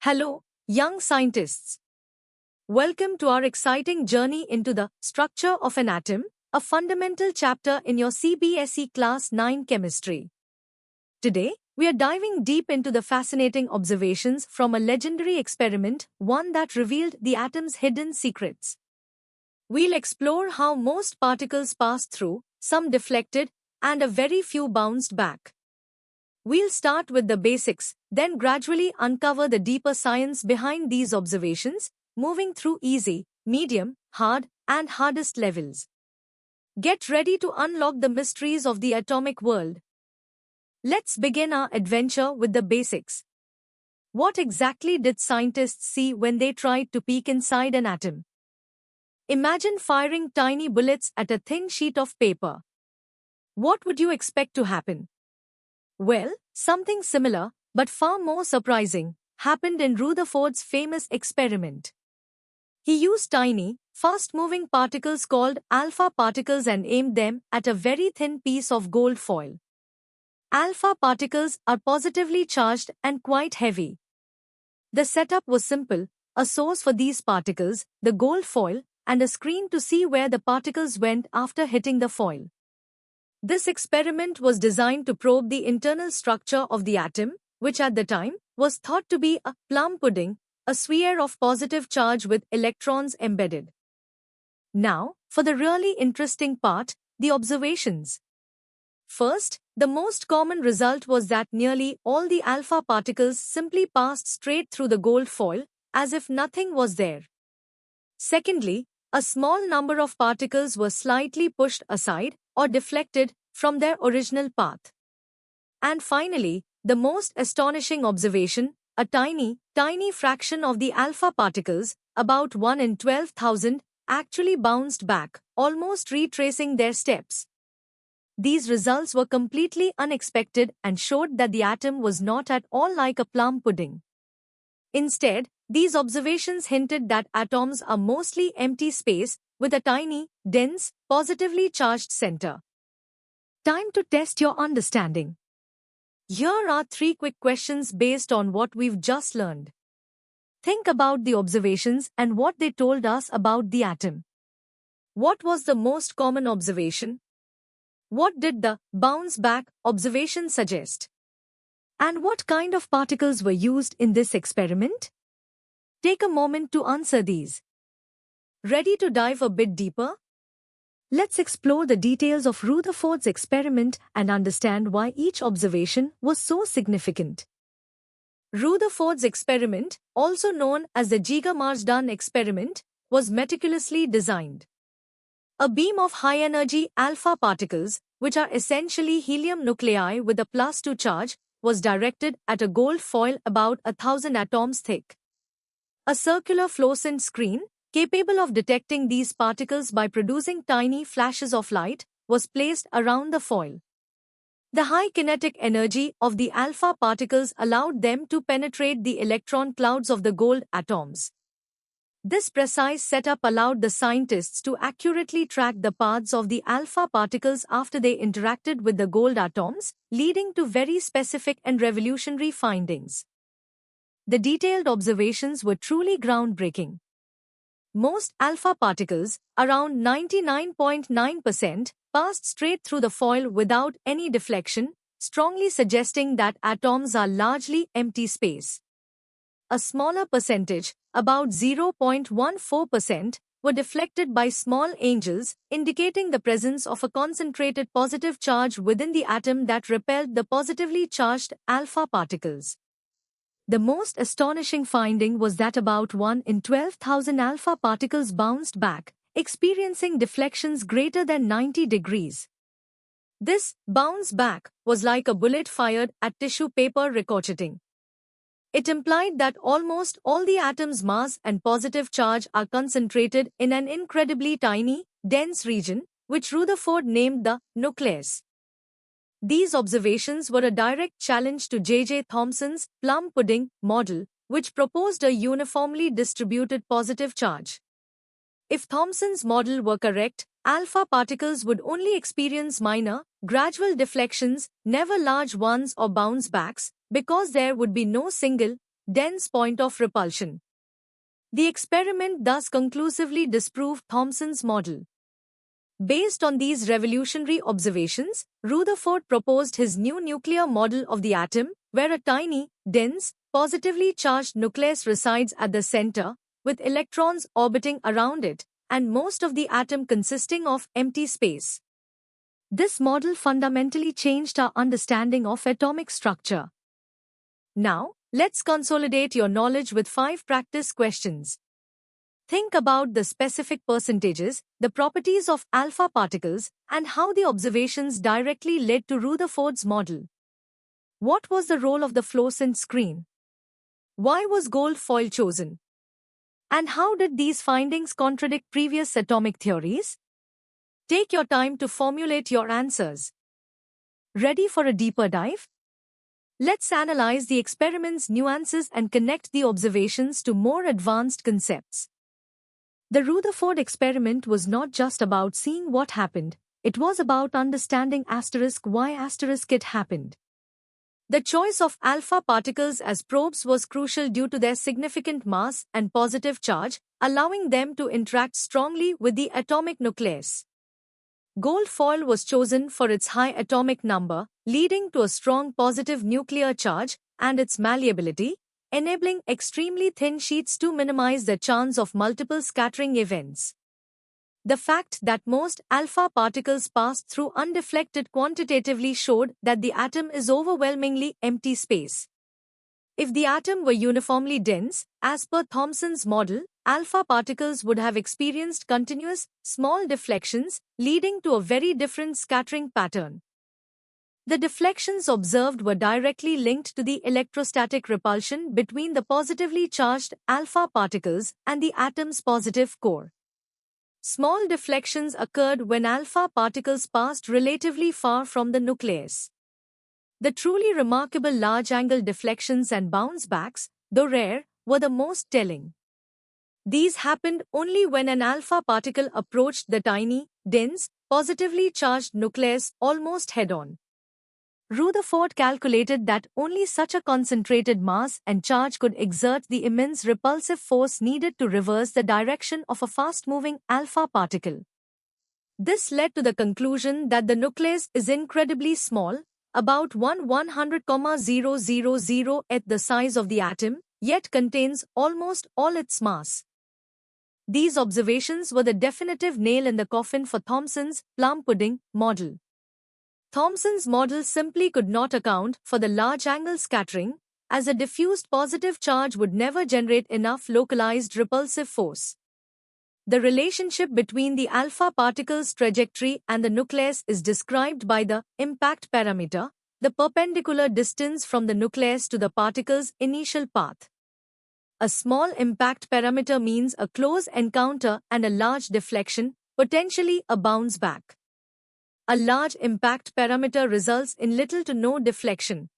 Hello, young scientists. Welcome to our exciting journey into the structure of an atom, a fundamental chapter in your CBSE Class 9 Chemistry. Today, we are diving deep into the fascinating observations from a legendary experiment, one that revealed the atom's hidden secrets. We'll explore how most particles passed through, some deflected, and a very few bounced back. We'll start with the basics, then gradually uncover the deeper science behind these observations, moving through easy, medium, hard, and hardest levels. Get ready to unlock the mysteries of the atomic world. Let's begin our adventure with the basics. What exactly did scientists see when they tried to peek inside an atom? Imagine firing tiny bullets at a thin sheet of paper. What would you expect to happen? Well, something similar, but far more surprising, happened in Rutherford's famous experiment. He used tiny, fast-moving particles called alpha particles and aimed them at a very thin piece of gold foil. Alpha particles are positively charged and quite heavy. The setup was simple: a source for these particles, the gold foil, and a screen to see where the particles went after hitting the foil. This experiment was designed to probe the internal structure of the atom, which at the time was thought to be a plum pudding, a sphere of positive charge with electrons embedded. Now, for the really interesting part, the observations. First, the most common result was that nearly all the alpha particles simply passed straight through the gold foil, as if nothing was there. Secondly, a small number of particles were slightly pushed aside or deflected from their original path. And finally, the most astonishing observation, a tiny fraction of the alpha particles, about 1 in 12,000, actually bounced back, almost retracing their steps. These results were completely unexpected and showed that the atom was not at all like a plum pudding. Instead, these observations hinted that atoms are mostly empty space with a tiny, dense, positively charged center. Time to test your understanding. Here are 3 quick questions based on what we've just learned. Think about the observations and what they told us about the atom. What was the most common observation? What did the bounce back observation suggest? And what kind of particles were used in this experiment? Take a moment to answer these. Ready to dive a bit deeper? Let's explore the details of Rutherford's experiment and understand why each observation was so significant. Rutherford's experiment, also known as the Giga-Marsden experiment, was meticulously designed. A beam of high-energy alpha particles, which are essentially helium nuclei with a +2 charge, was directed at a gold foil about 1,000 atoms thick. A circular fluorescent screen, capable of detecting these particles by producing tiny flashes of light, was placed around the foil. The high kinetic energy of the alpha particles allowed them to penetrate the electron clouds of the gold atoms. This precise setup allowed the scientists to accurately track the paths of the alpha particles after they interacted with the gold atoms, leading to very specific and revolutionary findings. The detailed observations were truly groundbreaking. Most alpha particles, around 99.9%, passed straight through the foil without any deflection, strongly suggesting that atoms are largely empty space. A smaller percentage, about 0.14%, were deflected by small angels, indicating the presence of a concentrated positive charge within the atom that repelled the positively charged alpha particles. The most astonishing finding was that about 1 in 12,000 alpha particles bounced back, experiencing deflections greater than 90 degrees. This bounce back was like a bullet fired at tissue paper ricocheting. It implied that almost all the atom's mass and positive charge are concentrated in an incredibly tiny, dense region, which Rutherford named the nucleus. These observations were a direct challenge to J.J. Thomson's plum pudding model, which proposed a uniformly distributed positive charge. If Thomson's model were correct, alpha particles would only experience minor, gradual deflections, never large ones or bounce backs, because there would be no single, dense point of repulsion. The experiment thus conclusively disproved Thomson's model. Based on these revolutionary observations, Rutherford proposed his new nuclear model of the atom, where a tiny, dense, positively charged nucleus resides at the center, with electrons orbiting around it, and most of the atom consisting of empty space. This model fundamentally changed our understanding of atomic structure. Now, let's consolidate your knowledge with 5 practice questions. Think about the specific percentages, the properties of alpha particles, and how the observations directly led to Rutherford's model. What was the role of the fluorescent screen? Why was gold foil chosen? And how did these findings contradict previous atomic theories? Take your time to formulate your answers. Ready for a deeper dive? Let's analyze the experiment's nuances and connect the observations to more advanced concepts. The Rutherford experiment was not just about seeing what happened, it was about understanding why it happened. The choice of alpha particles as probes was crucial due to their significant mass and positive charge, allowing them to interact strongly with the atomic nucleus. Gold foil was chosen for its high atomic number, leading to a strong positive nuclear charge, and its malleability, enabling extremely thin sheets to minimize the chance of multiple scattering events. The fact that most alpha particles passed through undeflected quantitatively showed that the atom is overwhelmingly empty space. If the atom were uniformly dense, as per Thomson's model, alpha particles would have experienced continuous, small deflections, leading to a very different scattering pattern. The deflections observed were directly linked to the electrostatic repulsion between the positively charged alpha particles and the atom's positive core. Small deflections occurred when alpha particles passed relatively far from the nucleus. The truly remarkable large-angle deflections and bounce-backs, though rare, were the most telling. These happened only when an alpha particle approached the tiny, dense, positively charged nucleus almost head-on. Rutherford calculated that only such a concentrated mass and charge could exert the immense repulsive force needed to reverse the direction of a fast-moving alpha particle. This led to the conclusion that the nucleus is incredibly small, about 1/100,000th the size of the atom, yet contains almost all its mass. These observations were the definitive nail in the coffin for Thomson's plum pudding model. Thomson's model simply could not account for the large-angle scattering, as a diffused positive charge would never generate enough localized repulsive force. The relationship between the alpha particle's trajectory and the nucleus is described by the impact parameter, the perpendicular distance from the nucleus to the particle's initial path. A small impact parameter means a close encounter and a large deflection, potentially a bounce back. A large impact parameter results in little to no deflection.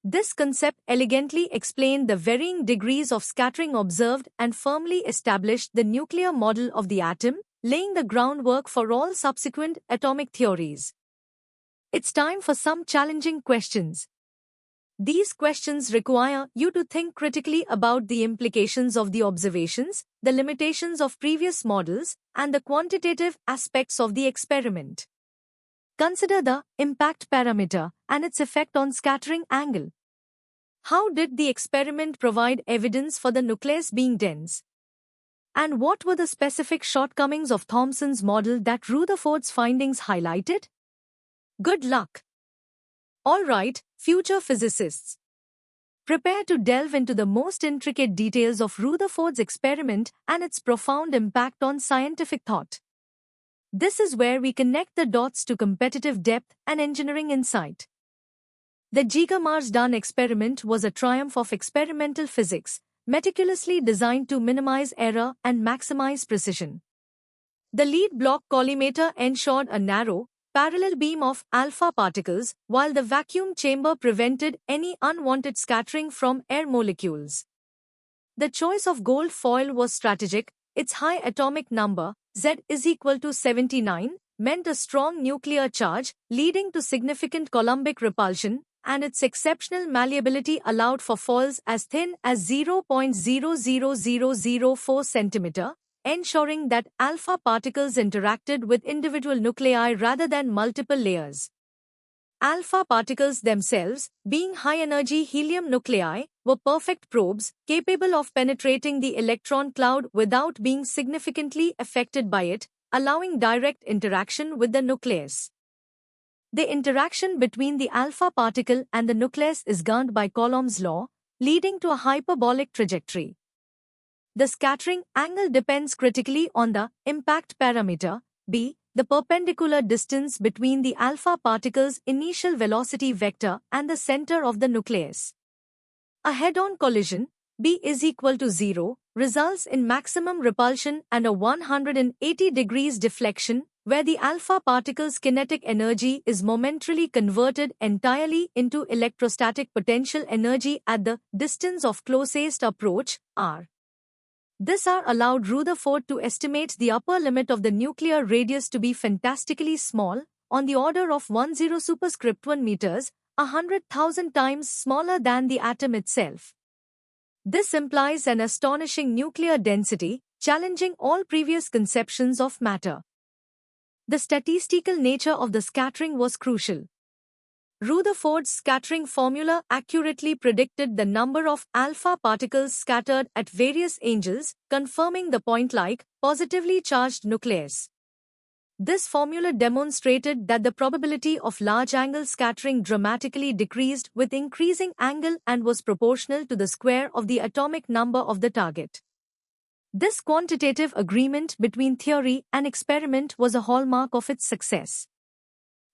This concept elegantly explained the varying degrees of scattering observed and firmly established the nuclear model of the atom, laying the groundwork for all subsequent atomic theories. It's time for some challenging questions. These questions require you to think critically about the implications of the observations, the limitations of previous models, and the quantitative aspects of the experiment. Consider the impact parameter and its effect on scattering angle. How did the experiment provide evidence for the nucleus being dense? And what were the specific shortcomings of Thomson's model that Rutherford's findings highlighted? Good luck! Alright, future physicists. Prepare to delve into the most intricate details of Rutherford's experiment and its profound impact on scientific thought. This is where we connect the dots to competitive depth and engineering insight. The Giga-Mars-Dunn experiment was a triumph of experimental physics, meticulously designed to minimize error and maximize precision. The lead block collimator ensured a narrow, parallel beam of alpha particles, while the vacuum chamber prevented any unwanted scattering from air molecules. The choice of gold foil was strategic. Its high atomic number, Z is equal to 79, meant a strong nuclear charge, leading to significant Coulombic repulsion, and its exceptional malleability allowed for falls as thin as 0.00004 cm, ensuring that alpha particles interacted with individual nuclei rather than multiple layers. Alpha particles themselves, being high-energy helium nuclei, were perfect probes, capable of penetrating the electron cloud without being significantly affected by it, allowing direct interaction with the nucleus. The interaction between the alpha particle and the nucleus is governed by Coulomb's law, leading to a hyperbolic trajectory. The scattering angle depends critically on the impact parameter, b, the perpendicular distance between the alpha particle's initial velocity vector and the center of the nucleus. A head-on collision, b is equal to 0, results in maximum repulsion and a 180 degrees deflection, where the alpha particle's kinetic energy is momentarily converted entirely into electrostatic potential energy at the distance of closest approach, r. This R allowed Rutherford to estimate the upper limit of the nuclear radius to be fantastically small, on the order of 10 superscript 1 meters, 100,000 times smaller than the atom itself. This implies an astonishing nuclear density, challenging all previous conceptions of matter. The statistical nature of the scattering was crucial. Rutherford's scattering formula accurately predicted the number of alpha particles scattered at various angles, confirming the point-like, positively charged nucleus. This formula demonstrated that the probability of large-angle scattering dramatically decreased with increasing angle and was proportional to the square of the atomic number of the target. This quantitative agreement between theory and experiment was a hallmark of its success.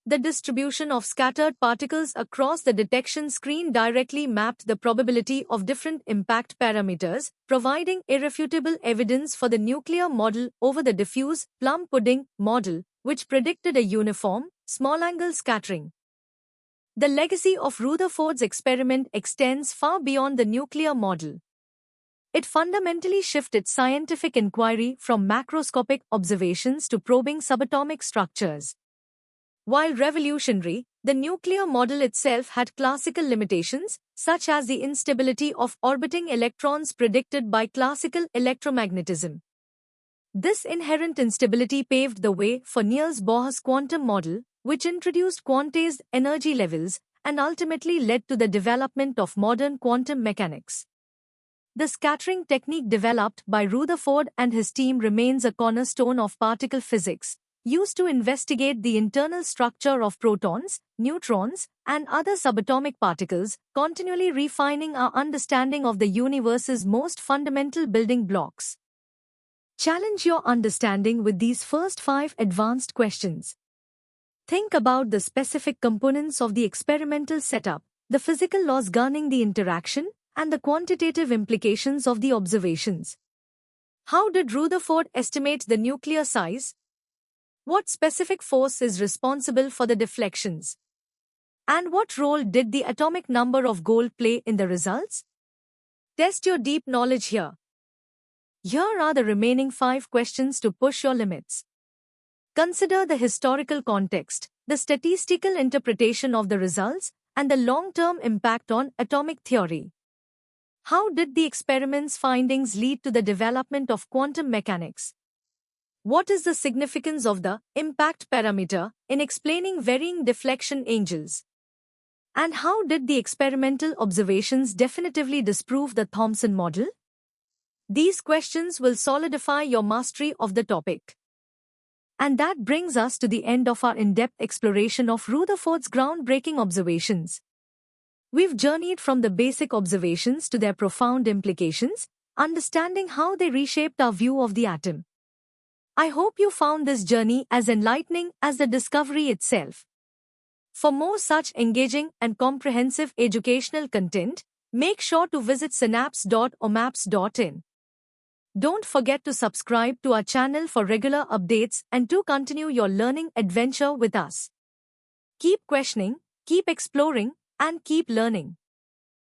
The distribution of scattered particles across the detection screen directly mapped the probability of different impact parameters, providing irrefutable evidence for the nuclear model over the diffuse, plum pudding model, which predicted a uniform, small-angle scattering. The legacy of Rutherford's experiment extends far beyond the nuclear model. It fundamentally shifted scientific inquiry from macroscopic observations to probing subatomic structures. While revolutionary, the nuclear model itself had classical limitations, such as the instability of orbiting electrons predicted by classical electromagnetism. This inherent instability paved the way for Niels Bohr's quantum model, which introduced quantized energy levels and ultimately led to the development of modern quantum mechanics. The scattering technique developed by Rutherford and his team remains a cornerstone of particle physics, used to investigate the internal structure of protons, neutrons, and other subatomic particles, continually refining our understanding of the universe's most fundamental building blocks. Challenge your understanding with these first 5 advanced questions. Think about the specific components of the experimental setup, the physical laws governing the interaction, and the quantitative implications of the observations. How did Rutherford estimate the nuclear size? What specific force is responsible for the deflections? And what role did the atomic number of gold play in the results? Test your deep knowledge here. Here are the remaining 5 questions to push your limits. Consider the historical context, the statistical interpretation of the results, and the long-term impact on atomic theory. How did the experiment's findings lead to the development of quantum mechanics? What is the significance of the impact parameter in explaining varying deflection angles? And how did the experimental observations definitively disprove the Thomson model? These questions will solidify your mastery of the topic. And that brings us to the end of our in-depth exploration of Rutherford's groundbreaking observations. We've journeyed from the basic observations to their profound implications, understanding how they reshaped our view of the atom. I hope you found this journey as enlightening as the discovery itself. For more such engaging and comprehensive educational content, make sure to visit synapse.omaps.in. Don't forget to subscribe to our channel for regular updates and to continue your learning adventure with us. Keep questioning, keep exploring, and keep learning.